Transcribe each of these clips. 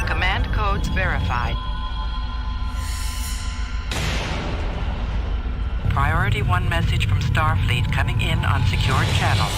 Command codes verified. Priority 1 message from Starfleet coming in on secured channel.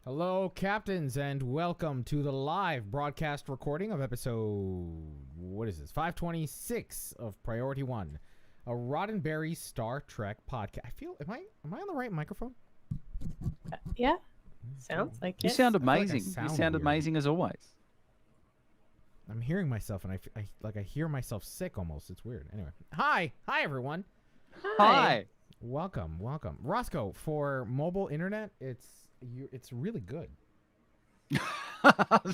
Hello, captains, and welcome to the live broadcast recording of episode, 526 of Priority 1, a Roddenberry Star Trek podcast. Am I on the right microphone? Yeah, sounds like it. You sound I feel like I amazing. sound You sound weird. amazing as always. I'm hearing myself, and I hear myself sick almost. It's weird. Anyway, hi everyone. Hi. Welcome. Roscoe, for mobile internet, it's really good.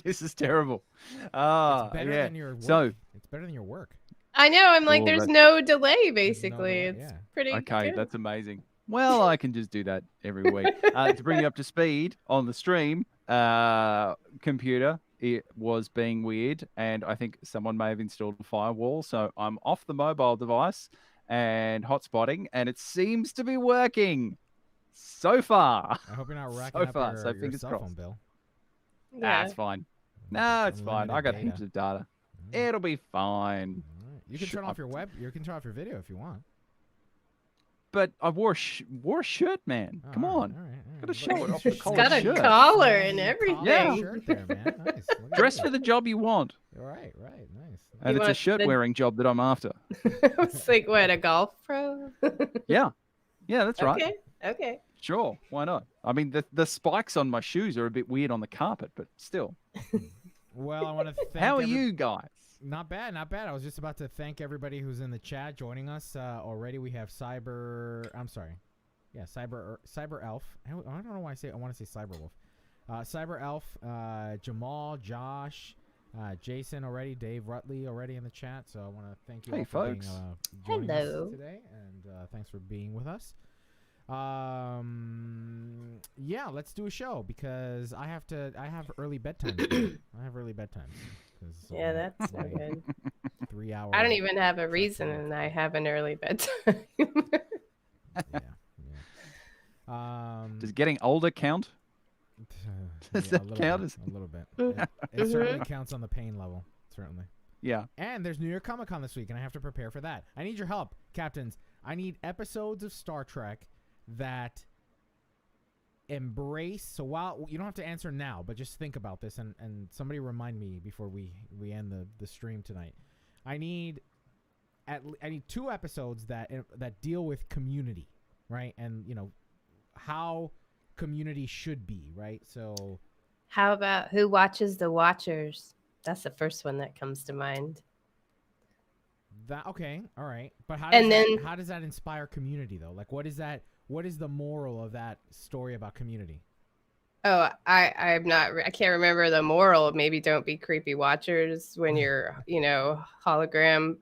This is terrible. It's better yeah. than your work. So, It's better than your work. I know. I'm like, Oh, there's that's- no delay, basically. delay, It's yeah. pretty okay, good. that's amazing. Well, I can just do that every week. To bring you up to speed on the stream, computer, it was being weird, and I think someone may have installed a firewall, so I'm off the mobile device and hotspotting, and it seems to be working so far. I hope you're not racking So up far, your, so your fingers cell phone crossed. bill. Yeah. It's fine. No, it's fine. I got Unlimited heaps data. of data. Mm. It'll be fine. All right. You can turn off your web. You can turn off your video if you want. But I wore a shirt, man. Oh, Come all right, on. all right, all right. Gotta show it off the It's collared got a shirt. collar and Collared everything. Yeah. shirt there, man. Nice. Look at Dress you. for the job you want. All right, nice. And You it's a want shirt the- wearing job that I'm after. It's like, what, a golf pro? Yeah. Yeah, that's right. Okay. Sure. Why not? I mean, the spikes on my shoes are a bit weird on the carpet, but still. Well, I want to thank. How are you guys? Not bad, not bad. I was just about to thank everybody who's in the chat joining us already. We have Cyber. I'm sorry. Yeah, Cyber Elf. I don't know why I want to say Cyber Wolf. Cyber Elf, Jamal, Josh, Jason already, Dave Rutley already in the chat. So I want to thank you Hey, all for folks. being joining Hello. us today, and thanks for being with us. Yeah, let's do a show because I have early bedtime. I have early bedtime. Yeah, that's so my good. 3 hour. I don't even have a reason, and I have an early bedtime. Yeah. Does getting older count? Does yeah, that count bit, as- a little bit? Mm. It certainly counts on the pain level. Certainly. Yeah. And there's New York Comic Con this week, and I have to prepare for that. I need your help, captains. I need episodes of Star Trek that embrace. So while you don't have to answer now, but just think about this, and somebody remind me before we end the stream tonight. I need 2 episodes that deal with community, right? And how community should be, right? So How about Who Watches the Watchers? That's the first one that comes to mind. that okay, all right. But how does that inspire community though? Like what is that? What is the moral of that story about community? Oh, I can't remember the moral. Maybe don't be creepy watchers when your hologram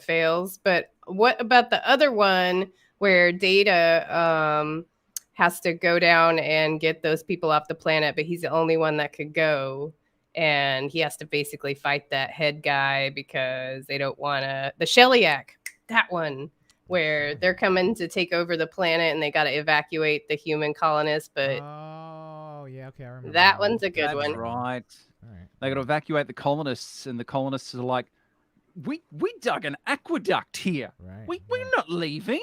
fails. But what about the other one where Data has to go down and get those people off the planet, but he's the only one that could go, and he has to basically fight that head guy because they don't want to. The Shellyak, that one. Where they're coming to take over the planet and they got to evacuate the human colonists, but oh yeah, okay, I remember that one's a good That's one. right. All right. They got to evacuate the colonists, and the colonists are like, "We dug an aqueduct here. Right. We're not leaving.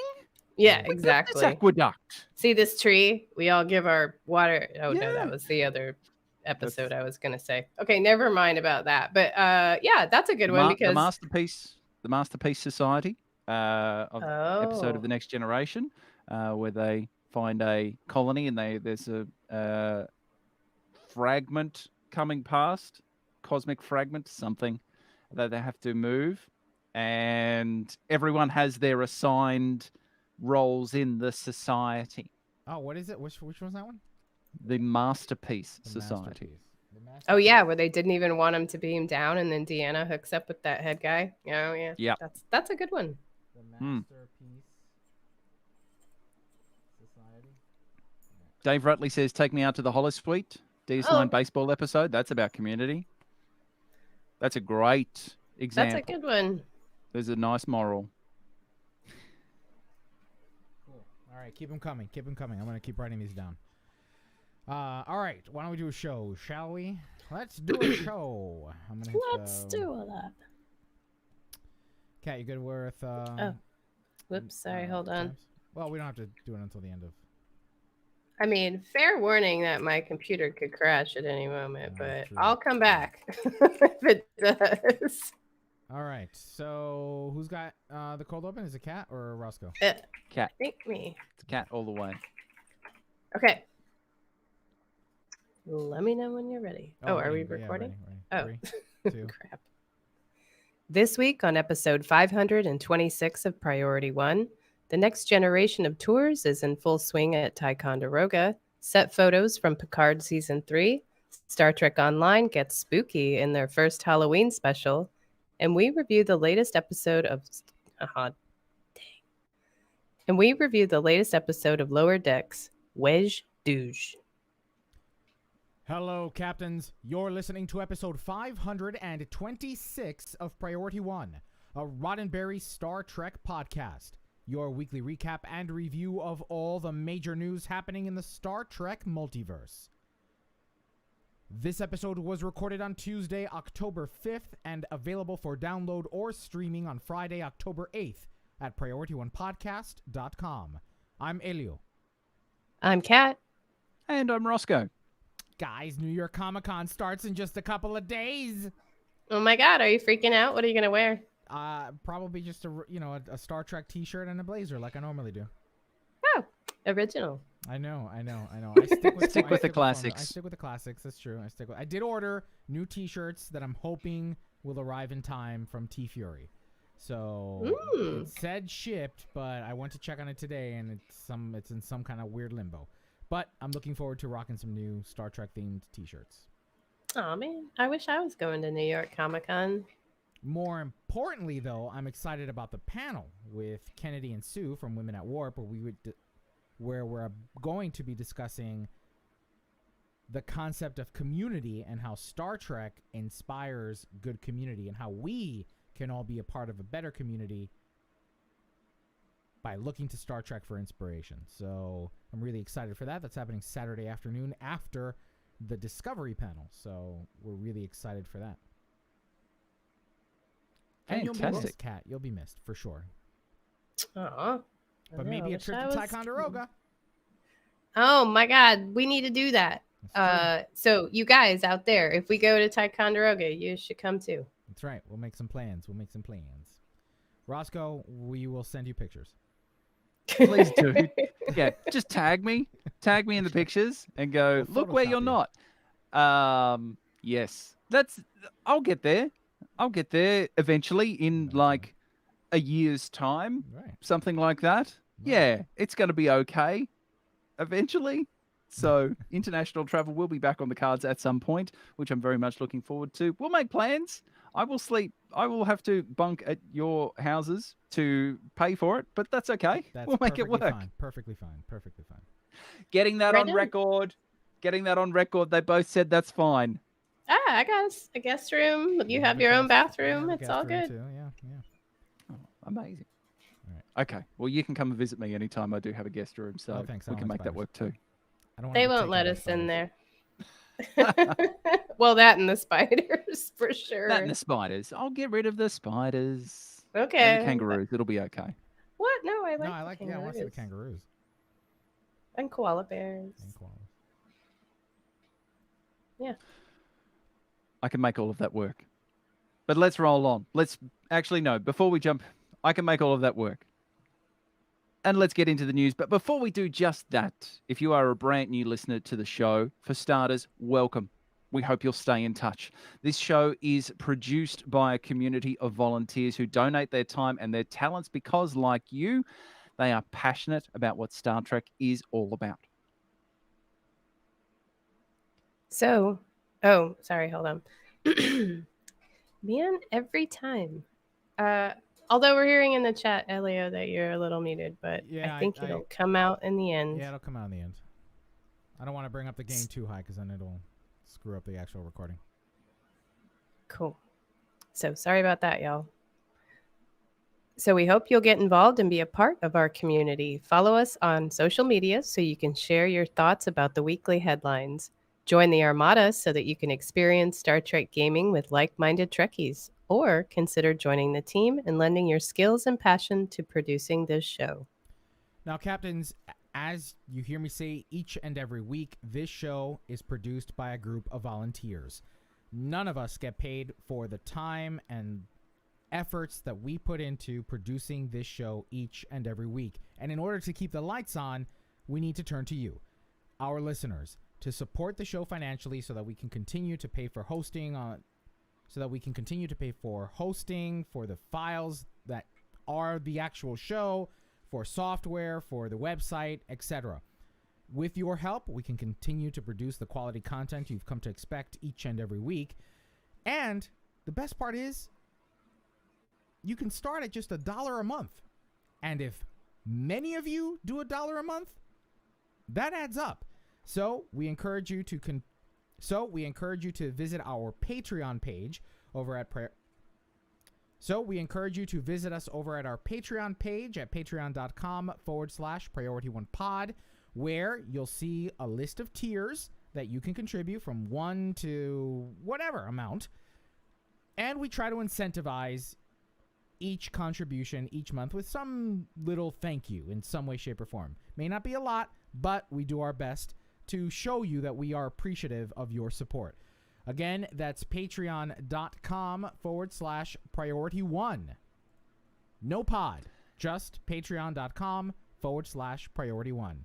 Yeah, We built exactly. This aqueduct. See this tree? We all give our water. Oh no, Yeah. that was the other episode I was gonna say. Okay, never mind about that. But yeah, that's a good one because the masterpiece society of episode of the Next Generation, where they find a colony and there's a fragment coming past, cosmic fragment, something that they have to move, and everyone has their assigned roles in the society. Oh, what is it? Which one's that one? The Masterpiece The Society. Masterpiece. Oh yeah, where they didn't even want him to beam down, and then Deanna hooks up with that head guy. Oh yeah. Yep. That's a good one. The Masterpiece Society. Dave Rutley says, "Take me out to the Holosuite." DS9 baseball episode. That's about community. That's a great example. That's a good one. There's a nice moral. Cool. All right, keep them coming. Keep them coming. I'm gonna keep writing these down. All right. Why don't we do a show, shall we? Let's do a show. I'm gonna Let's do that. Kat, you good with? Whoops. Sorry. Hold on. times? Well, we don't have to do it until the end of. I mean, fair warning that my computer could crash at any moment, Oh, but true. I'll come back if it does. All right. So who's got the cold open? Is it Kat or Roscoe? Cat. Think me. It's a cat all the way. Okay. Let me know when you're ready. Oh, are we ready. Yeah, recording? ready. Oh. 3, 2. Crap. This week on episode 526 of Priority One, the next generation of tours is in full swing at Ticonderoga. Set photos from Picard Season 3. Star Trek Online gets spooky in their first Halloween special. And we review the latest episode of... And we review the latest episode of Lower Decks, Wedge Douche. Hello, Captains. You're listening to episode 526 of Priority One, a Roddenberry Star Trek podcast. Your weekly recap and review of all the major news happening in the Star Trek multiverse. This episode was recorded on Tuesday, October 5th, and available for download or streaming on Friday, October 8th at PriorityOnePodcast.com. I'm Elio. I'm Kat. And I'm Roscoe. Guys, New York Comic Con starts in just a couple of days. Oh my God, are you freaking out? What are you going to wear? Probably just a Star Trek T-shirt and a blazer like I normally do. Oh, original. I know. I stick with the classics. I stick with the classics. That's true. I did order new T-shirts that I'm hoping will arrive in time from T Fury. So it said shipped, but I went to check on it today, and it's in some kind of weird limbo. But I'm looking forward to rocking some new Star Trek themed T-shirts. Oh man, I wish I was going to New York Comic Con. More importantly, though, I'm excited about the panel with Kennedy and Sue from Women at Warp, where we're going to be discussing the concept of community and how Star Trek inspires good community and how we can all be a part of a better community by looking to Star Trek for inspiration. So I'm really excited for that. That's happening Saturday afternoon after the Discovery panel. So we're really excited for that. And you'll be missed, Kat. You'll be missed for sure. Aw. But maybe a trip to Ticonderoga. Oh my God, we need to do that. So you guys out there, if we go to Ticonderoga, you should come too. That's right. We'll make some plans. Roscoe, we will send you pictures. Please do. Yeah, just tag me in the pictures, and go, We'll look where Photoshop you're you. not. Yes, I'll get there. I'll get there eventually in like a year's time, Right. something like that. Yeah, it's going to be okay eventually. So international travel will be back on the cards at some point, which I'm very much looking forward to. We'll make plans. I will have to bunk at your houses to pay for it, but that's okay. We'll make it work. Perfectly fine. Getting that Right on on. record. They both said that's fine. I got a guest room. You have your own bathroom. It's all good. Too. Yeah. Oh, amazing. All right. Okay. Well, you can come and visit me anytime I do have a guest room, so thanks. I we don't can like make that spiders. work too. I don't. They won't let us in there. Well, that and the spiders for sure. That and the spiders. I'll get rid of the spiders. Okay. And the kangaroos. It'll be okay. What? No, I I like. I want to see the kangaroos and koala bears. and koalas. Yeah. I can make all of that work. But let's roll on. Before we jump, I can make all of that work. And let's get into the news. But before we do just that, if you are a brand new listener to the show, for starters, welcome. We hope you'll stay in touch. This show is produced by a community of volunteers who donate their time and their talents because, like you, they are passionate about what Star Trek is all about. So, sorry, hold on. Man, every time. Although we're hearing in the chat, Elio, that you're a little muted, but Yeah, I think it'll come out in the end. Yeah, it'll come out in the end. I don't want to bring up the gain too high because then it'll screw up the actual recording. Cool. So sorry about that, y'all. So we hope you'll get involved and be a part of our community. Follow us on social media so you can share your thoughts about the weekly headlines. Join the Armada so that you can experience Star Trek gaming with like-minded Trekkies, or consider joining the team and lending your skills and passion to producing this show. Now, Captains, as you hear me say each and every week, this show is produced by a group of volunteers. None of us get paid for the time and efforts that we put into producing this show each and every week. And in order to keep the lights on, we need to turn to you, our listeners, to support the show financially so that we can continue to pay for hosting for the files that are the actual show, for software, for the website, etc. With your help, we can continue to produce the quality content you've come to expect each and every week. And the best part is, you can start at just $1 a month. And if many of you do $1 a month, that adds up. So we encourage you to visit our Patreon page over at visit us over at our Patreon page at patreon.com/PriorityOnePod, where you'll see a list of tiers that you can contribute from 1 to whatever amount. And we try to incentivize each contribution each month with some little thank you in some way, shape, or form. May not be a lot, but we do our best to show you that we are appreciative of your support. Again, that's patreon.com/PriorityOne. No pod, just patreon.com/PriorityOne.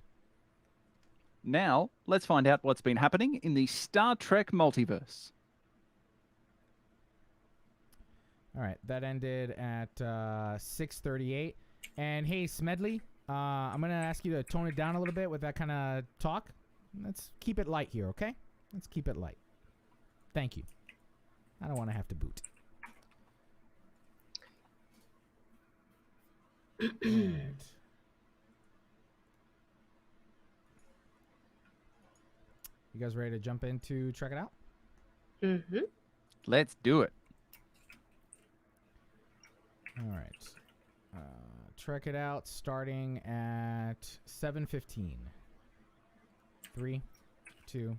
Now, let's find out what's been happening in the Star Trek multiverse. All right, that ended at 6:38. And hey, Smedley, I'm going to ask you to tone it down a little bit with that kind of talk. Let's keep it light here, okay? Let's keep it light. Thank you. I don't want to have to boot. Right. You guys ready to jump into Check It Out? Mm-hmm. Let's do it. All right. Trek It Out starting at 7:15. 3, 2.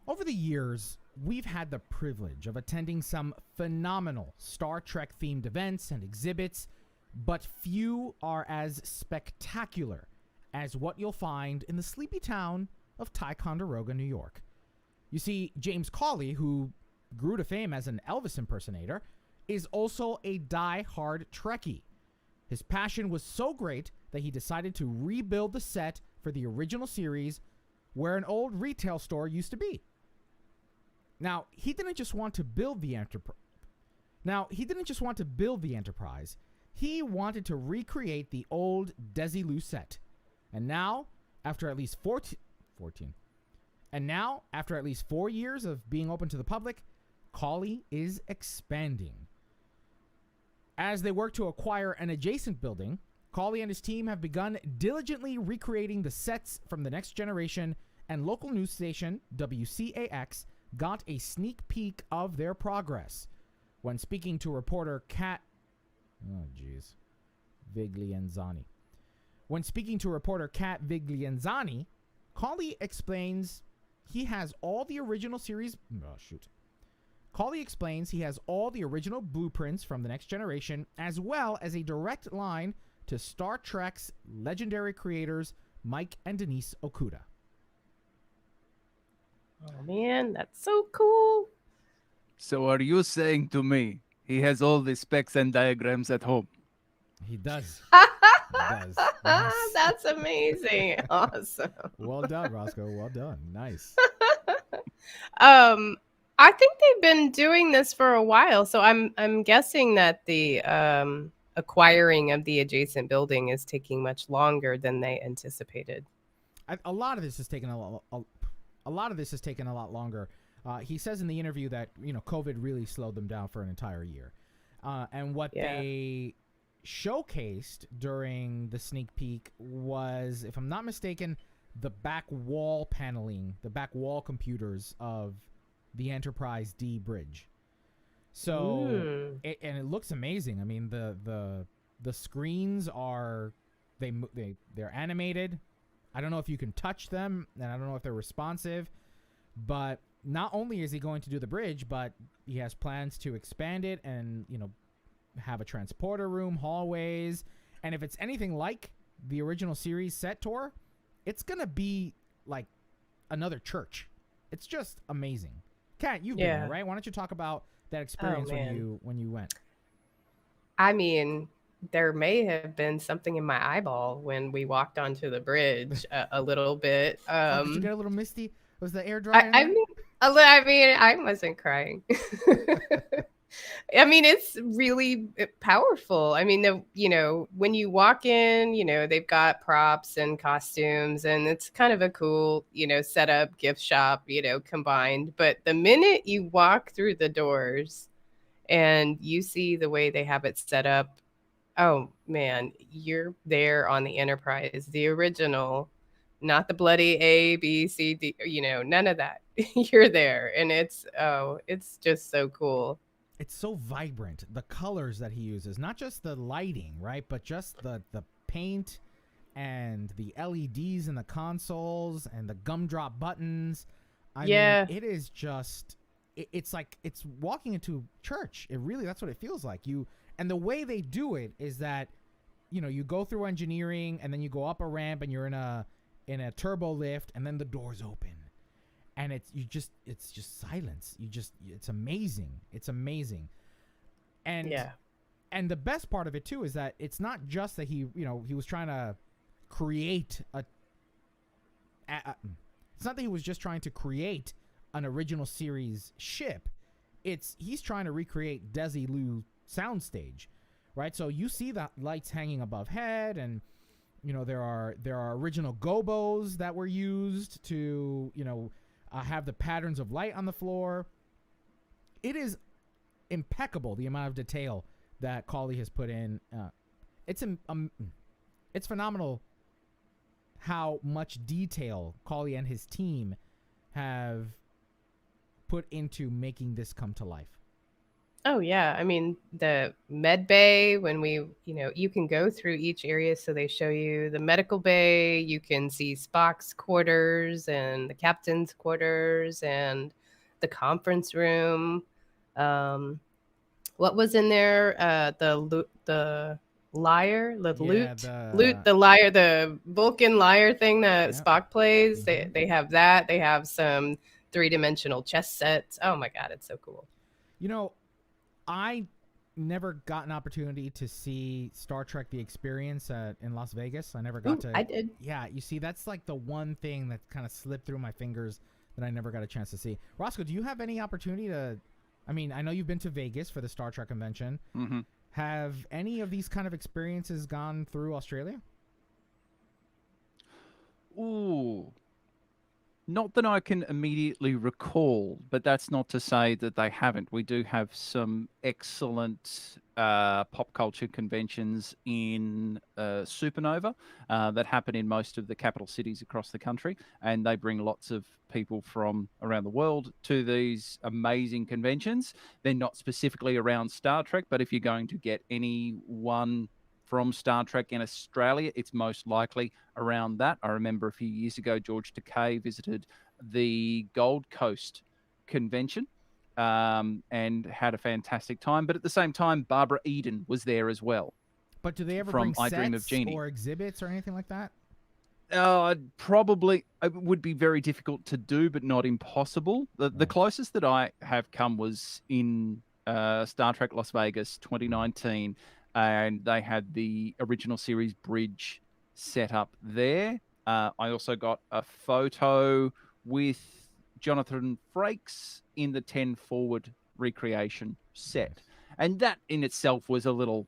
Over the years, we've had the privilege of attending some phenomenal Star Trek-themed events and exhibits, but few are as spectacular as what you'll find in the sleepy town of Ticonderoga, New York. You see, James Cawley, who grew to fame as an Elvis impersonator, is also a die-hard Trekkie. His passion was so great that he decided to rebuild the set for the original series where an old retail store used to be. Now, he didn't just want to build the Enterprise. He wanted to recreate the old Desilu set. And now, after at least 4 years of being open to the public, Cawley is expanding. As they work to acquire an adjacent building, Cawley and his team have begun diligently recreating the sets from The Next Generation, and local news station WCAX got a sneak peek of their progress. When speaking to reporter Kat Viglianzani. Cawley explains he has all the original blueprints from The Next Generation, as well as a direct line to Star Trek's legendary creators Mike and Denise Okuda. Oh man, that's so cool. So are you saying to me he has all the specs and diagrams at home? He does. Yes. That's amazing. Awesome. Well done, Roscoe. Well done. Nice. I think they've been doing this for a while, so I'm guessing that the acquiring of the adjacent building is taking much longer than they anticipated. A lot of this has taken a lot longer. He says in the interview that COVID really slowed them down for an entire year, and what they showcased during the sneak peek was, if I'm not mistaken, the back wall paneling, the back wall computers of the Enterprise D bridge. So it looks amazing. I mean, the screens are they're animated. I don't know if you can touch them, and I don't know if they're responsive, but not only is he going to do the bridge, but he has plans to expand it and have a transporter room, hallways, and if it's anything like the original series set tour, it's gonna be like another church. It's just amazing. Kat, you've been there, right? Why don't you talk about that experience when you went? I mean, there may have been something in my eyeball when we walked onto the bridge a little bit. Did you get a little misty? Was the air dry? I mean, I wasn't crying. I mean, it's really powerful. I mean, when you walk in, they've got props and costumes, and it's kind of a cool, setup, gift shop, combined. But the minute you walk through the doors and you see the way they have it set up, oh man, you're there on the Enterprise, the original, not the bloody A, B, C, D, none of that. You're there, and it's just so cool. It's so vibrant. The colors that he uses, not just the lighting, right, but just the paint and the LEDs in the consoles and the gumdrop buttons. I mean, it is just it's like it's walking into church. That's what it feels like. And the way they do it is that you go through engineering, and then you go up a ramp, and you're in a turbo lift, and then the doors open. And it's just silence. It's amazing. It's amazing. And the best part of it too is that it's not just that he was trying to create it's not that he was just trying to create an original series ship. He's trying to recreate Desilu soundstage, right? So you see the lights hanging above head, and there are original gobos that were used to have the patterns of light on the floor. It is impeccable, the amount of detail that Cawley has put in. It's phenomenal how much detail Cawley and his team have put into making this come to life. Oh yeah, I mean, the med bay, when you can go through each area, so they show you the medical bay, you can see Spock's quarters and the captain's quarters and the conference room. What was in there? The lyre, the Yeah, lute, the lyre, the Vulcan lyre thing that Yep. Spock plays. Mhm. They have that. They have some 3-dimensional chess sets. Oh my god, it's so cool. You know, I never got an opportunity to see Star Trek: The Experience in Las Vegas. I never got Ooh, to. I did. Yeah, you see, that's like the one thing that kind of slipped through my fingers that I never got a chance to see. Roscoe, do you have any opportunity to? I mean, I know you've been to Vegas for the Star Trek convention. Mm-hmm. Have any of these kind of experiences gone through Australia? Ooh. Not that I can immediately recall, but that's not to say that they haven't. We do have some excellent pop culture conventions in Supernova that happen in most of the capital cities across the country, and they bring lots of people from around the world to these amazing conventions. They're not specifically around Star Trek, but if you're going to get anyone from Star Trek in Australia, it's most likely around that. I remember a few years ago, George Takei visited the Gold Coast convention and had a fantastic time. But at the same time, Barbara Eden was there as well But do they ever from bring I Dream of sets Jeannie. or exhibits or anything like that? Probably it would be very difficult to do, but not impossible. The closest that I have come was in Star Trek Las Vegas 2019, and they had the original series bridge set up there. I also got a photo with Jonathan Frakes in the 10 Forward recreation set. And that in itself was a little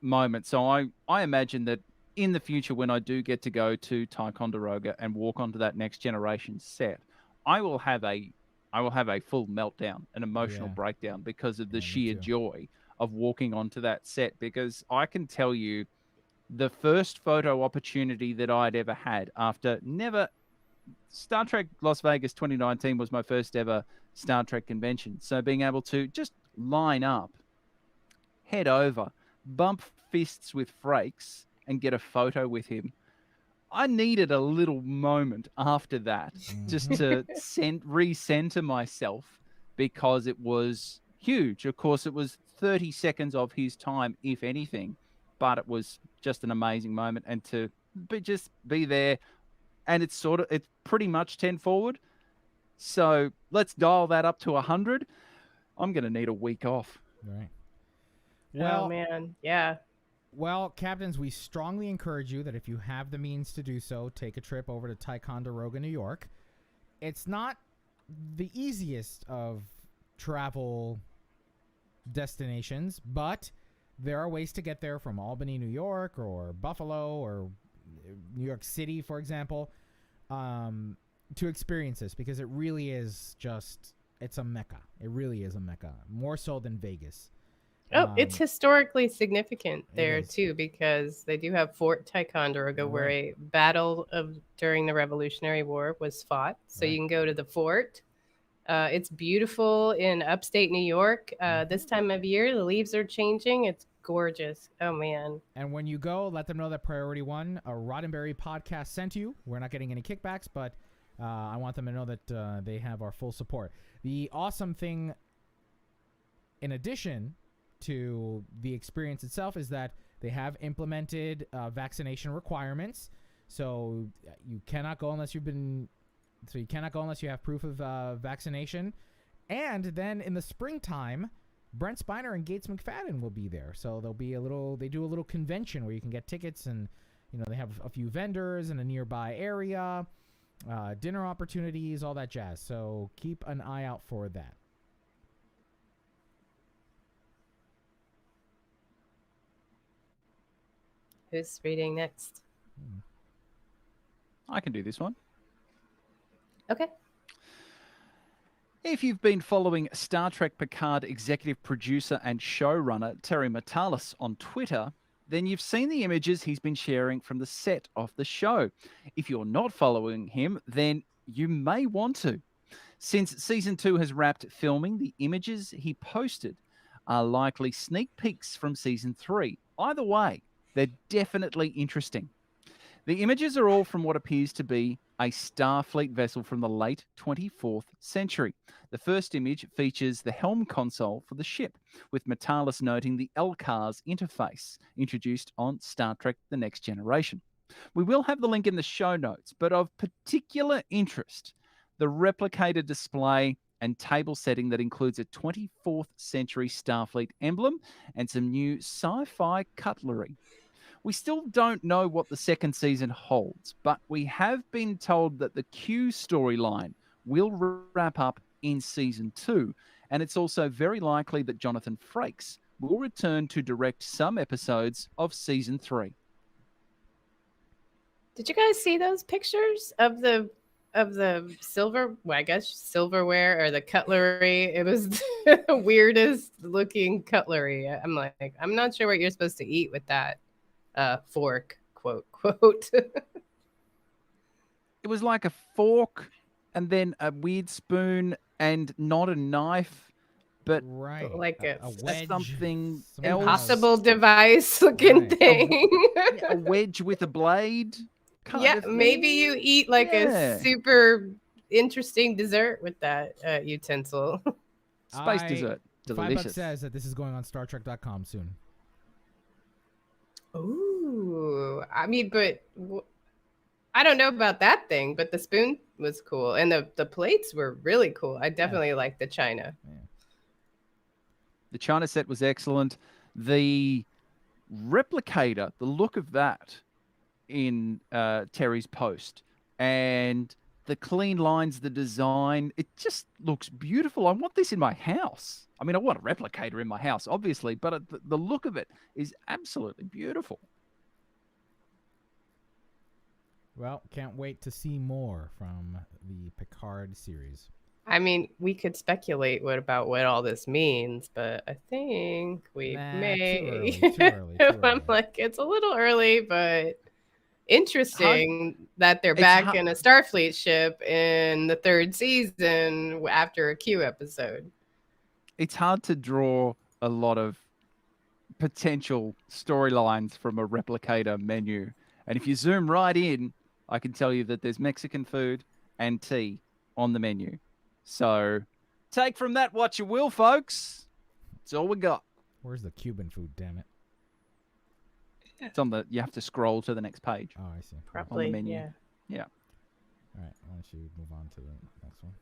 moment. So I imagine that in the future, when I do get to go to Ticonderoga and walk onto that next generation set, I will have a full meltdown, an emotional breakdown because of the sheer joy of walking onto that set. Because I can tell you, the first photo opportunity that I'd ever had after never Star Trek Las Vegas 2019 was my first ever Star Trek convention. So being able to just line up, head over, bump fists with Frakes, and get a photo with him. I needed a little moment after that just to recenter myself because it was huge. Of course, it was 30 seconds of his time, if anything, but it was just an amazing moment. And to just be there, and it's pretty much 10 forward. So let's dial that up to 100. I'm going to need a week off. Right. Well, man, yeah. Well, captains, we strongly encourage you that if you have the means to do so, take a trip over to Ticonderoga, New York. It's not the easiest of travel destinations, but there are ways to get there from Albany, New York, or Buffalo, or New York City, for example, to experience this, because it really is it's a mecca. It really is a mecca, more so than Vegas. Oh, it's historically significant there too, because they do have Fort Ticonderoga, where a battle during the Revolutionary War was fought. So you can go to the fort. It's beautiful in upstate New York. This time of year, the leaves are changing. It's gorgeous. Oh man! And when you go, let them know that Priority One, a Roddenberry podcast, sent you. We're not getting any kickbacks, but I want them to know that they have our full support. The awesome thing, in addition to the experience itself, is that they have implemented vaccination requirements. So you cannot go unless you have proof of vaccination. And then in the springtime, Brent Spiner and Gates McFadden will be there. So they do a little convention where you can get tickets, and they have a few vendors in a nearby area, dinner opportunities, all that jazz. So keep an eye out for that. Who's reading next? I can do this one. Okay. If you've been following Star Trek Picard executive producer and showrunner Terry Matalas on Twitter, then you've seen the images he's been sharing from the set of the show. If you're not following him, then you may want to. Since season 2 has wrapped filming, the images he posted are likely sneak peeks from season 3. Either way, they're definitely interesting. The images are all from what appears to be a Starfleet vessel from the late 24th century. The first image features the helm console for the ship, with Metalis noting the LCARS interface introduced on Star Trek The Next Generation. We will have the link in the show notes, but of particular interest, the replicator display and table setting that includes a 24th century Starfleet emblem and some new sci-fi cutlery. We still don't know what the second season holds, but we have been told that the Q storyline will wrap up in season 2, and it's also very likely that Jonathan Frakes will return to direct some episodes of season 3. Did you guys see those pictures of the silver? Well, I guess silverware or the cutlery. It was the weirdest looking cutlery. I'm like, I'm not sure what you're supposed to eat with that fork. Quote quote. It was like a fork and then a weird spoon and not a knife, but Right. Like a wedge. something some else. impossible device looking Right. thing. A wedge with a blade. Yeah, maybe you eat like Yeah. a super interesting dessert with that utensil. Space dessert. $5 Delicious. says that this is going on StarTrek.com soon. Ooh, I mean, but I don't know about that thing, but the spoon was cool, and the plates were really cool. I definitely like the china. Yeah. The China set was excellent. The replicator, the look of that in Terry's post, and the clean lines, the design, it just looks beautiful. I want this in my house. I mean, I want a replicator in my house, obviously, but the look of it is absolutely beautiful. Well, can't wait to see more from the Picard series. I mean, we could speculate about what all this means, but I think we may. Too early. I'm like, it's a little early, but interesting that they're back in a Starfleet ship in the 3rd season after a Q episode. It's hard to draw a lot of potential storylines from a replicator menu. And if you zoom right in, I can tell you that there's Mexican food and tea on the menu. So take from that what you will, folks. It's all we got. Where's the Cuban food, damn it? It's on you have to scroll to the next page. Oh, I see. Probably, on the menu. yeah. All right, why don't you move on to the next one?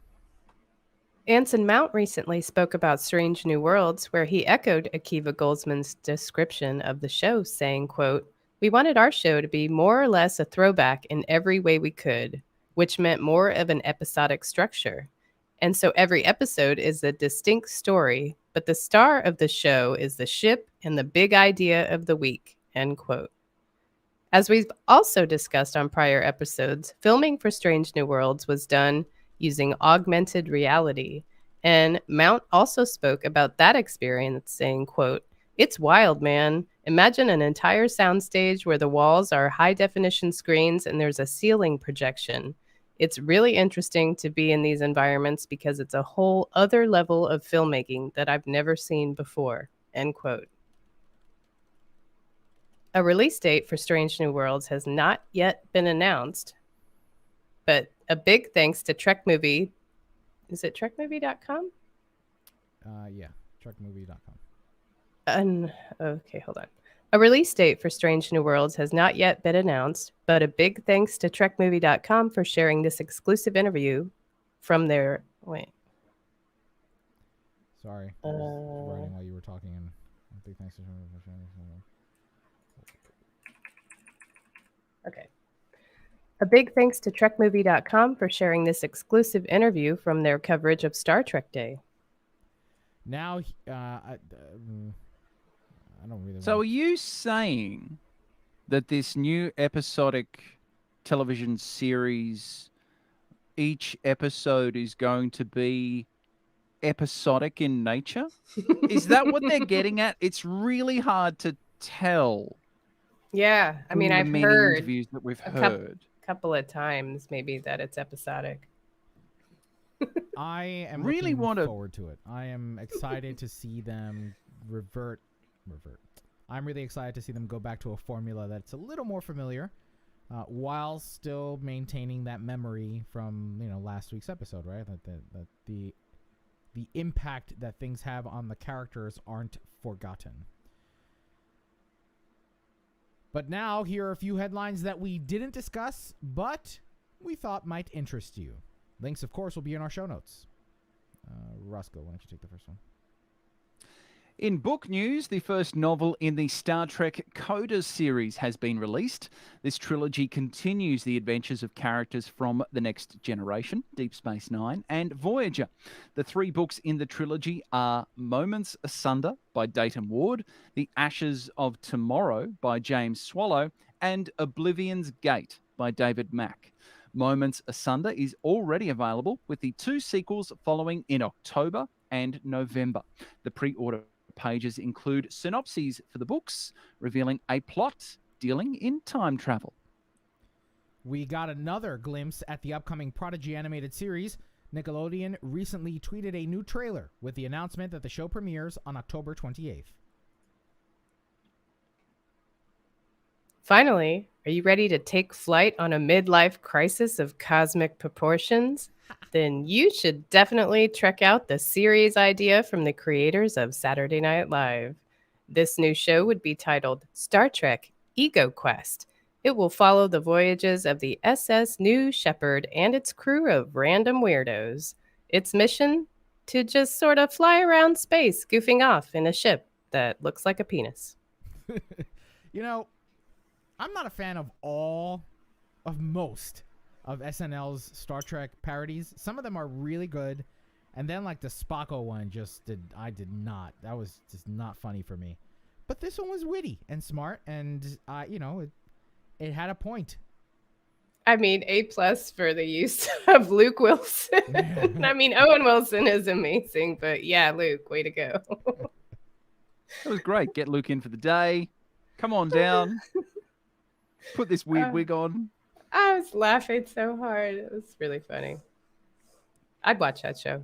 Anson Mount recently spoke about Strange New Worlds, where he echoed Akiva Goldsman's description of the show, saying, quote, "We wanted our show to be more or less a throwback in every way we could, which meant more of an episodic structure. And so every episode is a distinct story, but the star of the show is the ship and the big idea of the week," end quote. As we've also discussed on prior episodes, filming for Strange New Worlds was done using augmented reality. And Mount also spoke about that experience, saying, quote, "It's wild, man. Imagine an entire soundstage where the walls are high-definition screens and there's a ceiling projection. It's really interesting to be in these environments because it's a whole other level of filmmaking that I've never seen before," end quote. A release date for Strange New Worlds has not yet been announced, but a big thanks to Trek Movie. Is it trekmovie.com? Yeah, trekmovie.com. Okay, hold on. A release date for Strange New Worlds has not yet been announced, but a big thanks to trekmovie.com for sharing this exclusive interview from their... Wait. Sorry. I was writing while you were talking, and big thanks to Okay. A big thanks to trekmovie.com for sharing this exclusive interview from their coverage of Star Trek Day. Now, I don't really. So are you saying that this new episodic television series, each episode is going to be episodic in nature? Is that what they're getting at? It's really hard to tell. Yeah, I mean, from the I've many heard interviews that we've heard. Couple of times maybe that it's episodic. I am really looking forward to it. I am excited to see them revert. I'm really excited to see them go back to a formula that's a little more familiar while still maintaining that memory from last week's episode, right? That the impact that things have on the characters aren't forgotten. But now, here are a few headlines that we didn't discuss, but we thought might interest you. Links, of course, will be in our show notes. Roscoe, why don't you take the first one? In book news, the first novel in the Star Trek Coda series has been released. This trilogy continues the adventures of characters from The Next Generation, Deep Space Nine, and Voyager. The 3 books in the trilogy are Moments Asunder by Dayton Ward, The Ashes of Tomorrow by James Swallow, and Oblivion's Gate by David Mack. Moments Asunder is already available, with the 2 sequels following in October and November. The pre-order pages include synopses for the books, revealing a plot dealing in time travel. We got another glimpse at the upcoming Prodigy animated series. Nickelodeon recently tweeted a new trailer with the announcement that the show premieres on October 28th. Finally, are you ready to take flight on a midlife crisis of cosmic proportions? Then you should definitely check out the series idea from the creators of Saturday Night Live. This new show would be titled Star Trek Ego Quest. It will follow the voyages of the SS New Shepard and its crew of random weirdos. Its mission? To just sort of fly around space, goofing off in a ship that looks like a penis. I'm not a fan of most of SNL's Star Trek parodies. Some of them are really good, and then like the Spocko one I did not. That was just not funny for me. But this one was witty and smart, and it had a point. I mean, A+ for the use of Luke Wilson. I mean, Owen Wilson is amazing, but yeah, Luke, way to go. It was great. Get Luke in for the day. Come on down. Put this weird wig on. I was laughing so hard. It was really funny. I'd watch that show.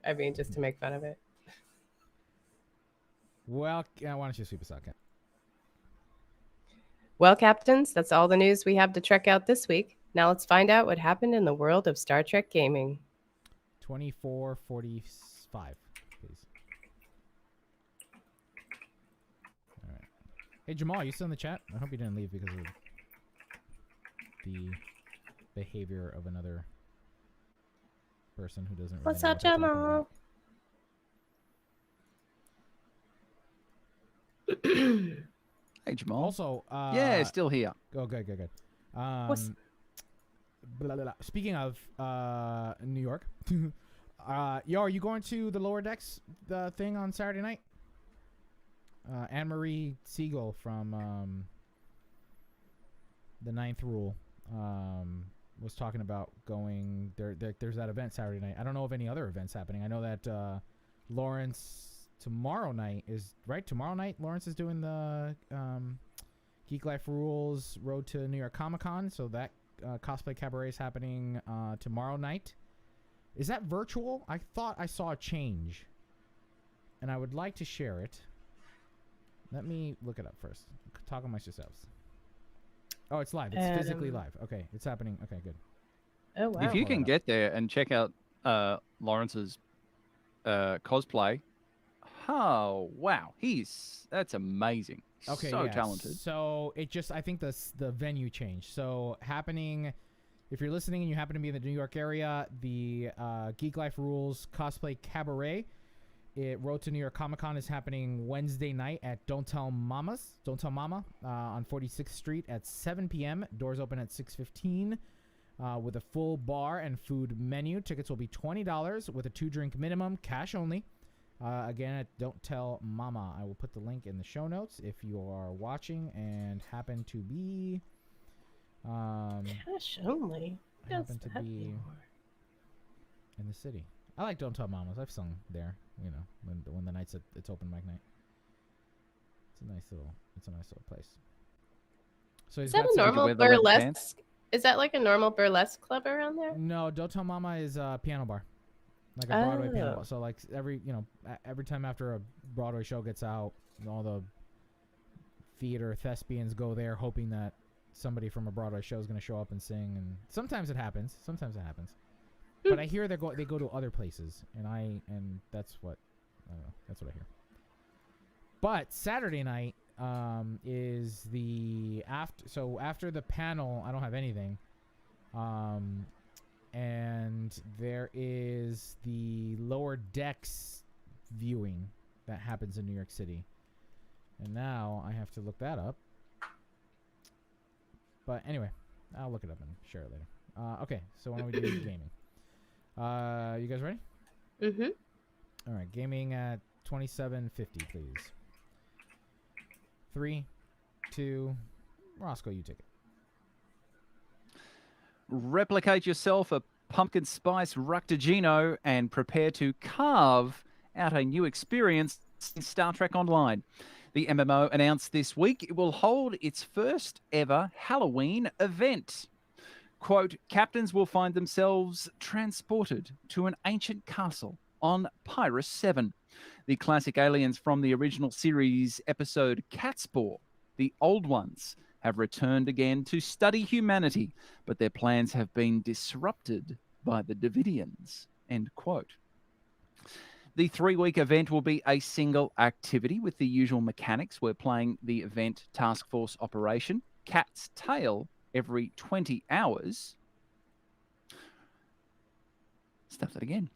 I mean, just to make fun of it. Well, why don't you sweep us out, Ken? Well, captains, that's all the news we have to check out this week. Now let's find out what happened in the world of Star Trek gaming. 24:45, please. All right. Hey, Jamal, you still in the chat? I hope you didn't leave because of the behavior of another person who doesn't really What's know up, what they're talking Jamal? about. Hey, Jamal. Also, yeah, still here. Oh, good. What's- Blah, blah, blah. Speaking of New York, are you going to the Lower Decks thing on Saturday night? Anne-Marie Siegel from The Ninth Rule was talking about going there. There's that event Saturday night. I don't know of any other events happening. I know that Lawrence tomorrow night is right. Tomorrow night, Lawrence is doing the Geek Life Rules Road to New York Comic Con. So that cosplay cabaret is happening tomorrow night. Is that virtual? I thought I saw a change, and I would like to share it. Let me look it up first. Talk amongst yourselves. Oh, it's live. It's physically live. Okay, it's happening. Okay, good. Oh, wow. If you can get there and check out Lawrence's cosplay, oh wow, that's amazing. Okay, so yeah. talented. So it just, I think the venue changed. So happening, if you're listening and you happen to be in the New York area, the Geek Life Rules Cosplay Cabaret, Road to New York Comic Con is happening Wednesday night at Don't Tell Mama on 46th Street at 7 p.m. Doors open at 6:15 with a full bar and food menu. Tickets will be $20 with a 2-drink minimum, cash only. Again, at Don't Tell Mama. I will put the link in the show notes if you are watching and happen to be Cash only. happen to be in the city. I like Don't Tell Mamas. I've sung there, when the night's it's open mic night. It's a nice little place. So Is he's that got a some- normal wear the leather burlesque? pants? Is that like a normal burlesque club around there? No, Don't Tell Mama is a piano bar. Like a Broadway piano Oh. bar. So like every time after a Broadway show gets out, all the theater thespians go there hoping that somebody from a Broadway show is going to show up and sing, and sometimes it happens. But I hear they go to other places, and that's what I don't know. That's what I hear. But Saturday night is the after the panel. I don't have anything. And there is the Lower Decks viewing that happens in New York City. And now I have to look that up. But anyway, I'll look it up and share it later. Okay, so why don't we do gaming? You guys ready? Mm-hmm. All right, gaming at 2750, please. 3, 2, Roscoe, you take it. Replicate yourself a pumpkin spice Ructigino and prepare to carve out a new experience in Star Trek Online. The MMO announced this week it will hold its first ever Halloween event. Quote, captains will find themselves transported to an ancient castle on Pyrus 7. The classic aliens from the original series episode Catspore, the old ones, have returned again to study humanity, but their plans have been disrupted by the Davidians. End quote. The 3-week event will be a single activity with the usual mechanics. We're playing the event Task Force Operation Cat's Tail every 20 hours. Stuff that again.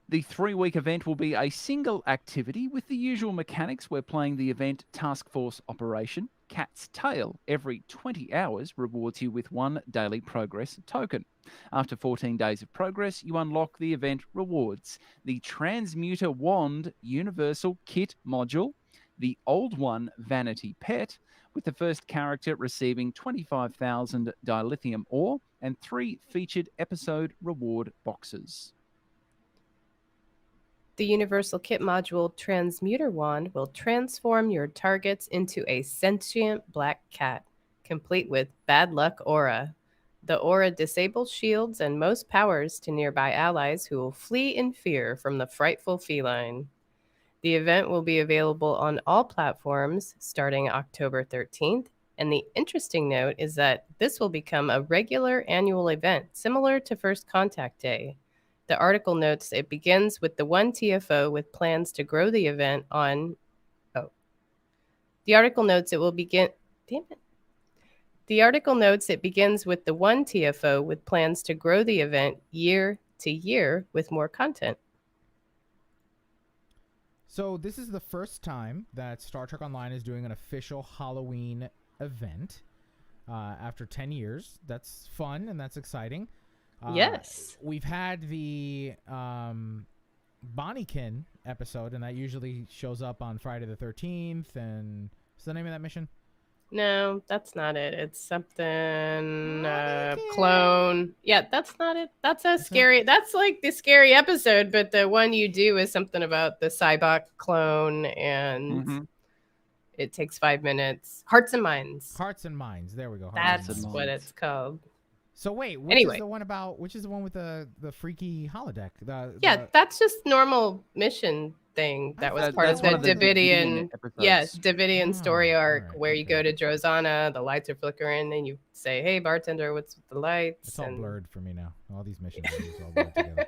The 3-week event will be a single activity with the usual mechanics. We're playing the event Task Force Operation Cat's Tail every 20 hours rewards you with 1 daily progress token. After 14 days of progress, you unlock the event rewards: the Transmuter Wand Universal Kit Module, the Old One Vanity Pet, with the first character receiving 25,000 dilithium ore, and 3 featured episode reward boxes. The Universal Kit Module Transmuter Wand will transform your targets into a sentient black cat, complete with Bad Luck Aura. The aura disables shields and most powers to nearby allies who will flee in fear from the frightful feline. The event will be available on all platforms starting October 13th, and the interesting note is that this will become a regular annual event similar to First Contact Day. The article notes it begins with the 1 TFO with plans to grow the event on... The article notes it begins with the 1 TFO with plans to grow the event year to year with more content. So this is the first time that Star Trek Online is doing an official Halloween event after 10 years. That's fun and that's exciting. Yes. We've had the Bonniekin episode, and that usually shows up on Friday the 13th. And what's the name of that mission? No, that's not it. It's something clone. Yeah, that's not it. That's scary. That's like the scary episode, but the one you do is something about the Cybok clone, and it takes 5 minutes. Hearts and Minds. Hearts and Minds. There we go. That's what it's called. So wait, which is the one with the freaky holodeck? That's just normal mission thing that was part of the Davidian Davidian story arc, right, where you go to Drozana, the lights are flickering, and you say, "Hey bartender, what's with the lights?" It's all blurred for me now. All these missions are just all blurred together.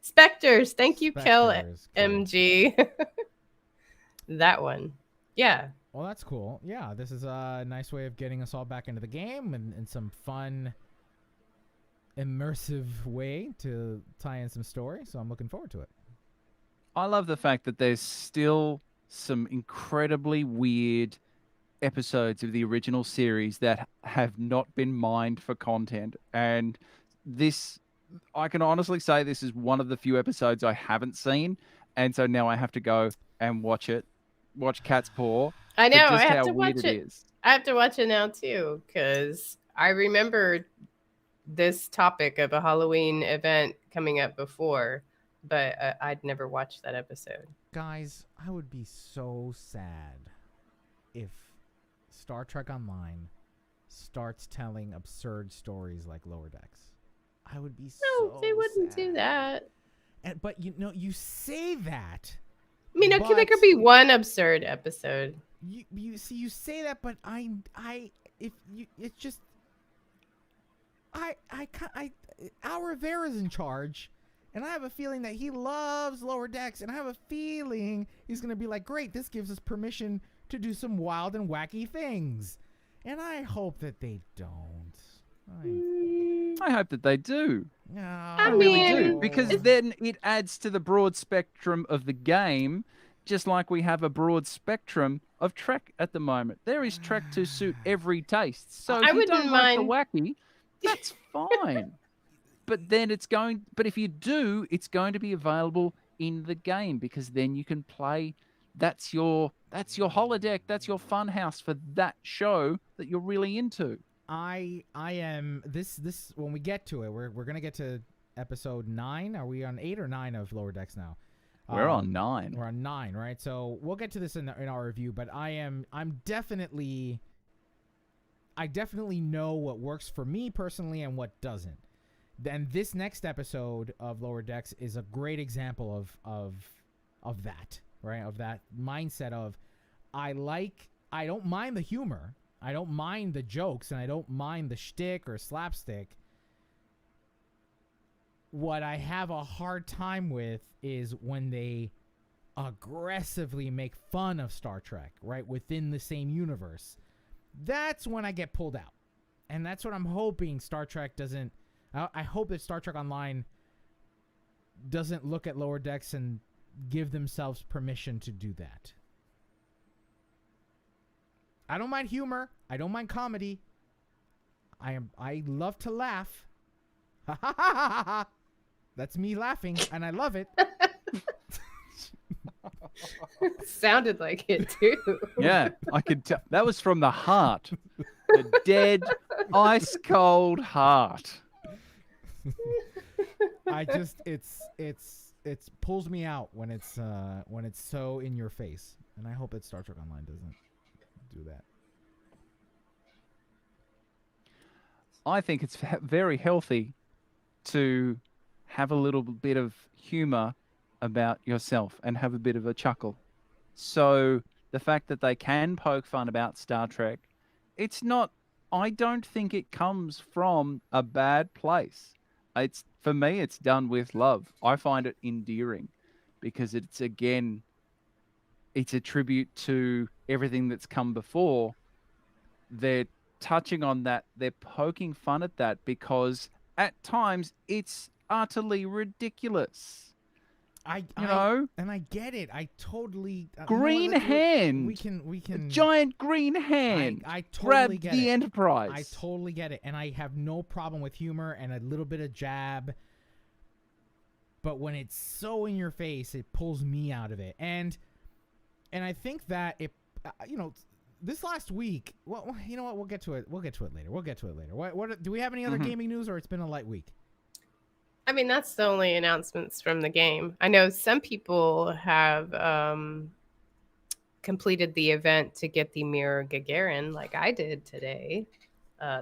Spectres, thank you, Kel MG. That one, yeah. Well, that's cool. Yeah, this is a nice way of getting us all back into the game and some fun, immersive way to tie in some story. So I'm looking forward to it. I love the fact that there's still some incredibly weird episodes of the original series that have not been mined for content. And this, I can honestly say this is one of the few episodes I haven't seen. And so now I have to go and watch Cat's Paw. I know, I have to watch it. I have to watch it now too, because I remember this topic of a Halloween event coming up before, but I'd never watched that episode. Guys, I would be so sad if Star Trek Online starts telling absurd stories like Lower Decks. I would be No, they wouldn't do that. But you say that. I mean, okay, there could be one absurd episode. You say that, but I it's just Al Rivera's in charge, and I have a feeling that he loves Lower Decks, and I have a feeling he's gonna be like, great, this gives us permission to do some wild and wacky things, and I hope that they don't. I hope that they do. No, I really do, because then it adds to the broad spectrum of the game, just like we have a broad spectrum of Trek at the moment. There is Trek to suit every taste. So if you don't like the wacky, that's fine. But if you do, it's going to be available in the game, because then you can play. That's your holodeck. That's your fun house for that show that you're really into. I am this when we get to it, we're gonna get to episode 9. Are we on 8 or 9 of Lower Decks now? We're on 9. We're on 9, right? So we'll get to this in our review, but I definitely know what works for me personally and what doesn't. Then this next episode of Lower Decks is a great example of that, right? Of that mindset of I don't mind the humor. I don't mind the jokes, and I don't mind the shtick or slapstick. What I have a hard time with is when they aggressively make fun of Star Trek, right, within the same universe. That's when I get pulled out. And that's what I'm hoping Star Trek doesn't... I hope that Star Trek Online doesn't look at Lower Decks and give themselves permission to do that. I don't mind humor. I don't mind comedy. I love to laugh. Ha ha ha ha ha. That's me laughing, and I love it. Sounded like it too. Yeah, I could tell. That was from the heart. The dead, ice cold heart. It pulls me out when it's so in your face, and I hope that Star Trek Online doesn't do that. I think it's very healthy to have a little bit of humor about yourself and have a bit of a chuckle. So the fact that they can poke fun about Star Trek, I don't think it comes from a bad place. For me, it's done with love. I find it endearing because it's a tribute to everything that's come before. They're touching on that. They're poking fun at that because at times it's utterly ridiculous. And I get it. I totally green hand. We can a giant green hand. I totally grab get the it. Enterprise. I totally get it, and I have no problem with humor and a little bit of jab. But when it's so in your face, it pulls me out of it. And I think that it, this last week. Well, you know what? We'll get to it. We'll get to it later. What do we have any other gaming news, or it's been a light week? I mean, that's the only announcements from the game. I know some people have completed the event to get the Mirror Gagarin, like I did today.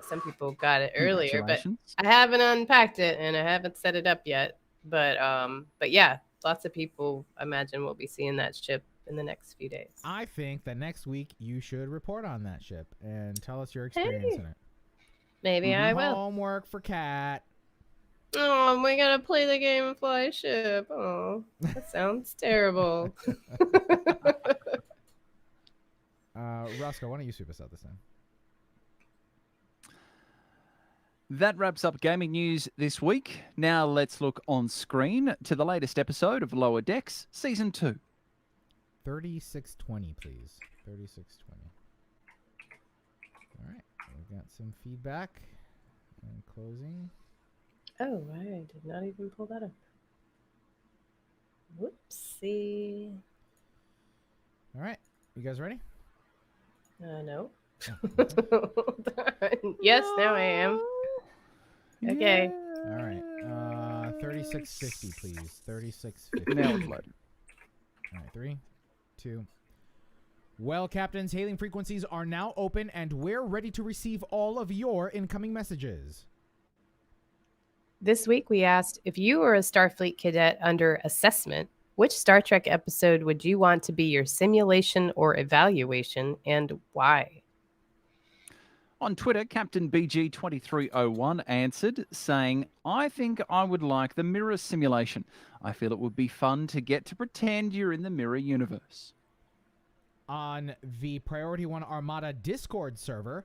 Some people got it earlier, but I haven't unpacked it and I haven't set it up yet. But yeah, lots of people, I imagine, will be seeing that ship in the next few days. I think that next week you should report on that ship and tell us your experience in it. Maybe I will. Homework for Kat. Oh, we gotta play the game and fly a ship. Oh, that sounds terrible. Roscoe, why don't you sweep us out this time? That wraps up gaming news this week. Now let's look on screen to the latest episode of Lower Decks, Season 2. 3620, please. 3620. All right, we've got some feedback and closing. Oh, I did not even pull that up. Whoopsie. All right. You guys ready? No. Yes, now I am. Okay. All right. 3650, please. 3650. Now it's loaded. All right. 3, 2. Well, captains, hailing frequencies are now open, and we're ready to receive all of your incoming messages. This week we asked, if you were a Starfleet cadet under assessment, which Star Trek episode would you want to be your simulation or evaluation, and why? On Twitter, Captain BG2301 answered, saying, I think I would like the mirror simulation. I feel it would be fun to get to pretend you're in the mirror universe. On the Priority 1 Armada Discord server,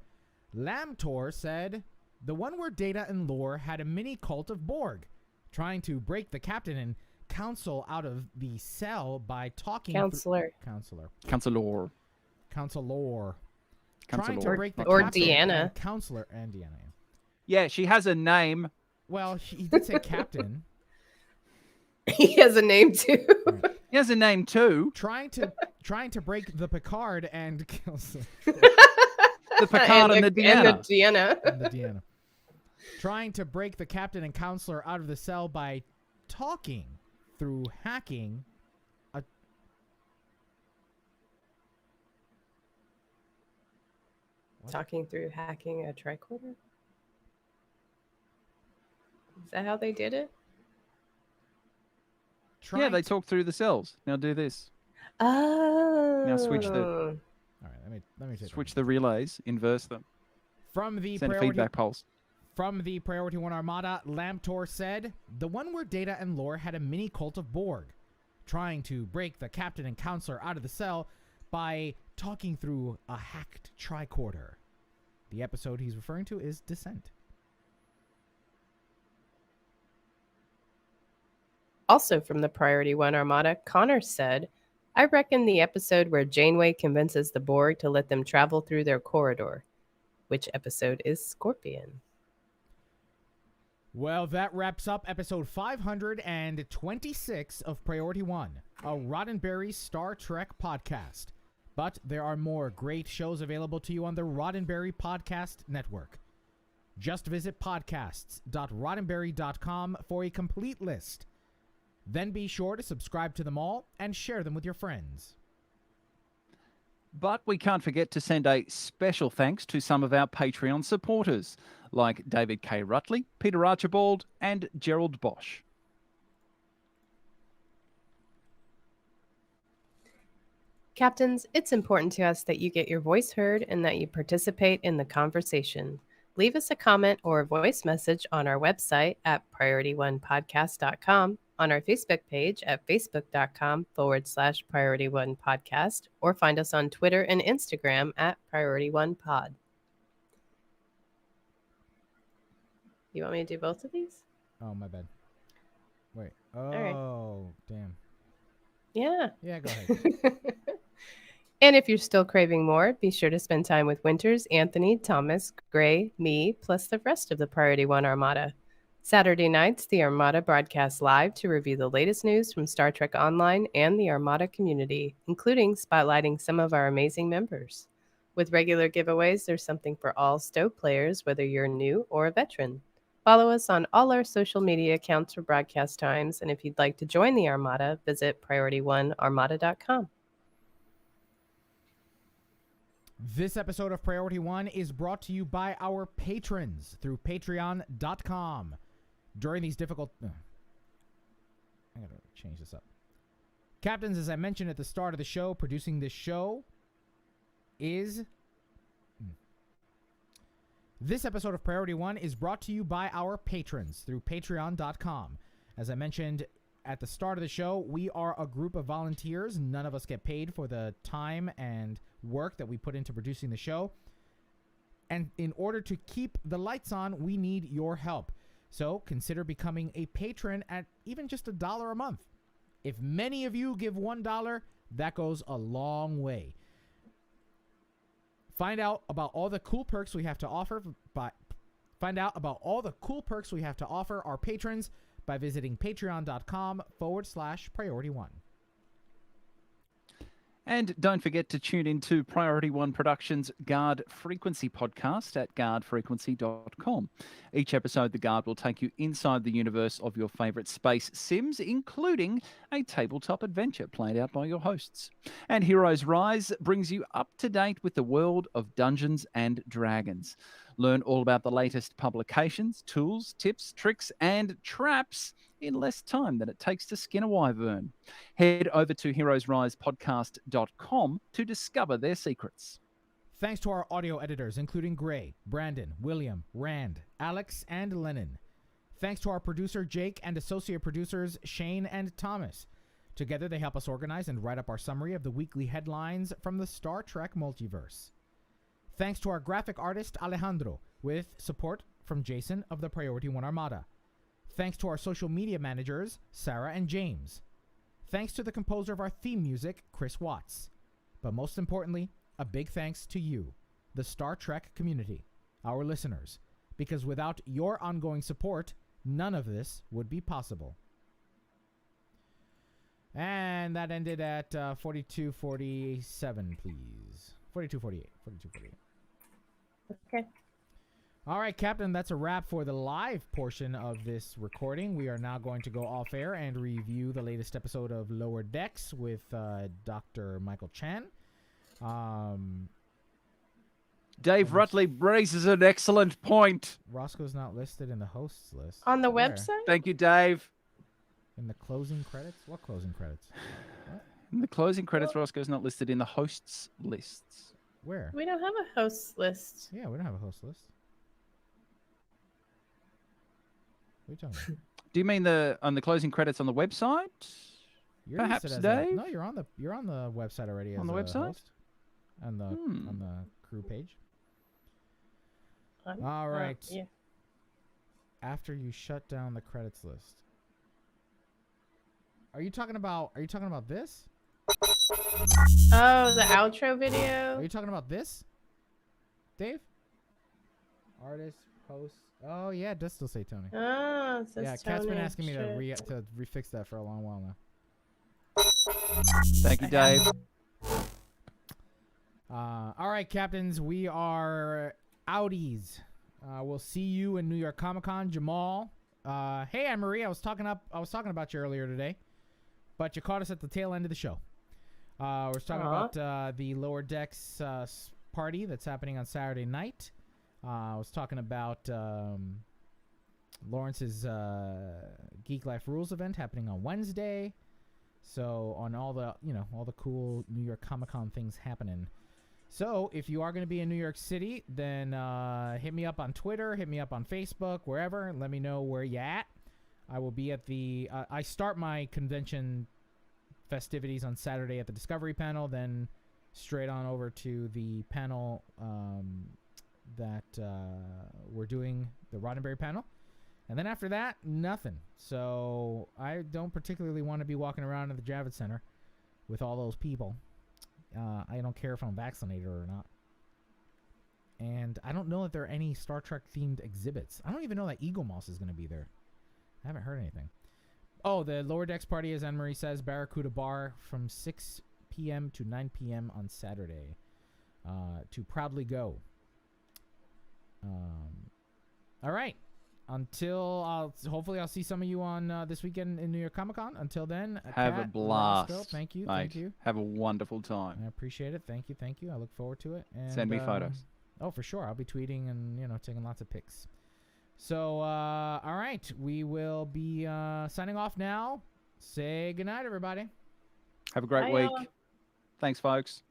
Lamtor said, the one where Data and Lore had a mini cult of Borg, trying to break the captain and council out of the cell by talking... Counselor. Counselor. Trying to break the Or captain Deanna. and counselor and Deanna. Yeah, she has a name. Well, he did say captain. He has a name too. Right. He has a name too. Trying to break the Picard and counselor. The Picard and the Deanna. And the Deanna. And the Deanna. Trying to break the captain and counselor out of the cell by talking through hacking a... Talking through hacking a tricorder? Is that how they did it? Yeah, they talk through the cells. Now do this. Oh. Now switch the All right, let me switch the relays, inverse them. From the Send a priority, feedback pulse. From the Priority 1 Armada, Lamtor said, the one where Data and Lore had a mini cult of Borg, trying to break the captain and counselor out of the cell by talking through a hacked tricorder. The episode he's referring to is Descent. Also from the Priority 1 Armada, Connor said, I reckon the episode where Janeway convinces the Borg to let them travel through their corridor. Which episode is Scorpion? Well, that wraps up episode 526 of Priority 1, a Roddenberry Star Trek podcast. But there are more great shows available to you on the Roddenberry Podcast Network. Just visit podcasts.roddenberry.com for a complete list. Then be sure to subscribe to them all and share them with your friends. But we can't forget to send a special thanks to some of our Patreon supporters, like David K. Rutley, Peter Archibald, and Gerald Bosch. Captains, it's important to us that you get your voice heard and that you participate in the conversation. Leave us a comment or a voice message on our website at PriorityOnePodcast.com, on our Facebook page at Facebook.com/Priority1Podcast, or find us on Twitter and Instagram at Priority1Pod. You want me to do both of these? Oh, my bad. Wait. right. Oh, damn. Yeah. Yeah, go ahead. And if you're still craving more, be sure to spend time with Winters, Anthony, Thomas, Gray, me, plus the rest of the Priority 1 Armada. Saturday nights, the Armada broadcasts live to review the latest news from Star Trek Online and the Armada community, including spotlighting some of our amazing members. With regular giveaways, there's something for all Stowe players, whether you're new or a veteran. Follow us on all our social media accounts for broadcast times, and if you'd like to join the Armada, visit PriorityOneArmada.com. This episode of Priority 1 is brought to you by our patrons through patreon.com. During these difficult... I gotta change this up. Captains, as I mentioned at the start of the show, producing this show is... This episode of Priority 1 is brought to you by our patrons through patreon.com. As I mentioned at the start of the show, we are a group of volunteers. None of us get paid for the time and work that we put into producing the show. And in order to keep the lights on, we need your help. So consider becoming a patron at even just $1 a month. If many of you give $1, that goes a long way. Find out about all the cool perks we have to offer our patrons by visiting patreon.com/Priority1. And don't forget to tune into Priority 1 Productions' Guard Frequency podcast at guardfrequency.com. Each episode, the Guard will take you inside the universe of your favourite space sims, including a tabletop adventure played out by your hosts. And Heroes Rise brings you up to date with the world of Dungeons and Dragons. Learn all about the latest publications, tools, tips, tricks, and traps in less time than it takes to skin a wyvern. Head over to heroesrisepodcast.com to discover their secrets. Thanks to our audio editors, including Gray, Brandon, William, Rand, Alex, and Lennon. Thanks to our producer, Jake, and associate producers, Shane and Thomas. Together, they help us organize and write up our summary of the weekly headlines from the Star Trek multiverse. Thanks to our graphic artist, Alejandro, with support from Jason of the Priority One Armada. Thanks to our social media managers, Sarah and James. Thanks to the composer of our theme music, Chris Watts. But most importantly, a big thanks to you, the Star Trek community, our listeners, because without your ongoing support, none of this would be possible. And that ended at 42:47, please. 42:48. 42:48. Okay. All right, Captain, that's a wrap for the live portion of this recording. We are now going to go off air and review the latest episode of Lower Decks with Dr. Michael Chan. Dave Rutley raises an excellent point. Roscoe's not listed in the hosts list. On the Where? website? Thank you, Dave. In the closing credits? What closing credits? What? In the closing credits, Roscoe's not listed in the hosts lists. Where? We don't have a hosts list. Yeah, we don't have a host list. What are you talking about? Do you mean on the closing credits on the website? You're Perhaps, listed as Dave? no, you're on the website already. On as the a website? host. On the crew page. All right. Yeah. After you shut down the credits list. Are you talking about this? Oh, the outro Are video? you talking about this? Dave? Artist, host. Oh yeah, it does still say Tony. Oh, it says Yeah, Kat's been Tony. asking me to Shit. refix that for a long while now. Thank you, Dave. All right, captains, we are outies. We'll see you in New York Comic Con, Jamal. Hey, Anne-Marie, I was talking about you earlier today, but you caught us at the tail end of the show. We're talking about the Lower Decks party that's happening on Saturday night. I was talking about Lawrence's Geek Life Rules event happening on Wednesday. So on all the cool New York Comic Con things happening. So if you are going to be in New York City, then hit me up on Twitter, hit me up on Facebook, wherever, and let me know where you at. I will be at the I start my convention festivities on Saturday at the Discovery panel, then straight on over to the panel that we're doing, the Roddenberry panel. And then after that, nothing. So I don't particularly want to be walking around at the Javits Center with all those people. I don't care if I'm vaccinated or not. And I don't know if there are any Star Trek themed exhibits. I don't even know that Eagle Moss is going to be there. I haven't heard anything. Oh, the Lower Decks party, as Anne-Marie says, Barracuda Bar from 6 p.m. to 9 p.m. on Saturday. To proudly go. All right. Hopefully I'll see some of you on this weekend in New York Comic Con. Until then, Have Kat, a blast. Roscoe, thank you, mate. thank you. Have a wonderful time. I appreciate it. Thank you. I look forward to it. And, Send me photos. Oh, for sure. I'll be tweeting and taking lots of pics. So, all right, we will be signing off now. Say goodnight, everybody. Have a great Bye, week. y'all. Thanks, folks.